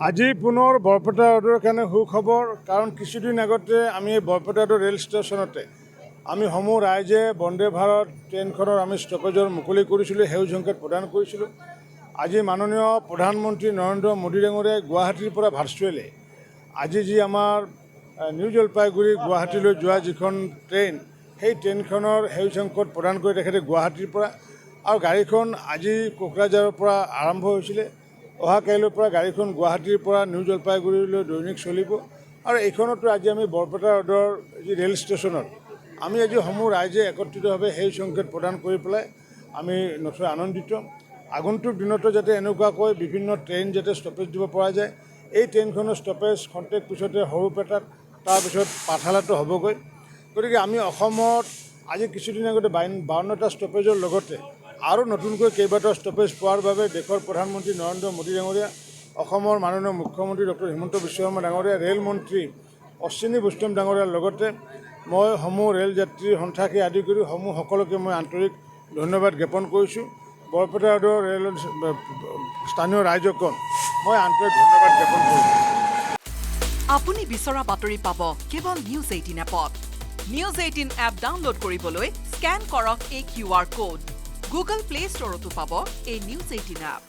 আজি পুনৰ বৰপেটা ৰোডৰ কাৰণে সুখবৰ, কাৰণ কিছুদিন আগতে আমি বৰপেটা ৰোড ৰেল ষ্টেচনতে আমি সমূহ ৰাইজে বন্দে ভাৰত ট্ৰেইনখনৰ আমি ষ্টপেজৰ মুকলি কৰিছিলোঁ, সেউজ সংকেত প্ৰদান কৰিছিলোঁ। আজি মাননীয় প্ৰধানমন্ত্ৰী নৰেন্দ্ৰ মোদী ডাঙৰীয়াই গুৱাহাটীৰ পৰা ভাৰ্চুৱেলি আজি যি আমাৰ নিউ জলপাইগুৰি গুৱাহাটীলৈ যোৱা যিখন ট্ৰেইন, সেই ট্ৰেইনখনৰ সেউজ সংকেত প্ৰদান কৰি তেখেতে গুৱাহাটীৰ পৰা, আৰু গাড়ীখন আজি কোকৰাঝাৰৰ পৰা আৰম্ভ হৈছিলে। অহা কাইলৈৰ পৰা গাড়ীখন গুৱাহাটীৰ পৰা নিউ জলপাইগুৰিলৈ দৈনিক চলিব। আৰু এইখনতো আজি আমি বৰপেটা ৰোডৰ যি ৰেল ষ্টেচনত আমি আজি সমূহ ৰাইজে একত্ৰিতভাৱে সেই সংকেত প্ৰদান কৰি পেলাই আমি নথৈ আনন্দিত। আগন্তুক দিনতো যাতে এনেকুৱাকৈ বিভিন্ন ট্ৰেইন যাতে ষ্টপেজ দিব পৰা যায়। এই ট্ৰেইনখনৰ ষ্টপেজ খন্তেক পিছতে সৰুপেটাত, তাৰপিছত পাঠশালাতো হ'বগৈ। গতিকে আমি অসমত আজি কিছুদিন আগতে 52টা ষ্টপেজৰ লগতে আৰু নতুনকৈ কেইবাটাও ষ্টপেজ পোৱাৰ বাবে দেশৰ প্ৰধানমন্ত্ৰী নৰেন্দ্ৰ মোদী ডাঙৰীয়া, অসমৰ মাননীয় মুখ্যমন্ত্ৰী ডক্টৰ হিমন্ত বিশ্ব শৰ্মা ডাঙৰীয়া, ৰেল মন্ত্ৰী অশ্বিনী বৈষ্ণৱ ডাঙৰীয়াৰ লগতে মই সমূহ ৰেল যাত্ৰীৰ সন্থাকে আদি কৰি সকলোকে মই আন্তৰিক ধন্যবাদ জ্ঞাপন কৰিছোঁ। বৰপেটা ৰোডৰ ৰেল স্থানীয় ৰাইজকো মই আন্তৰিক ধন্যবাদ জ্ঞাপন কৰিছোঁ। আপুনি বিচৰা বাতৰি পাব কেৱল নিউজ 18 এপত। নিউজ 18 এপ ডাউনলোড কৰিবলৈ স্কেন কৰক এই QR কোড। গুগল প্লে ষ্টৰতো পাব এই নিউজ 18 এপ।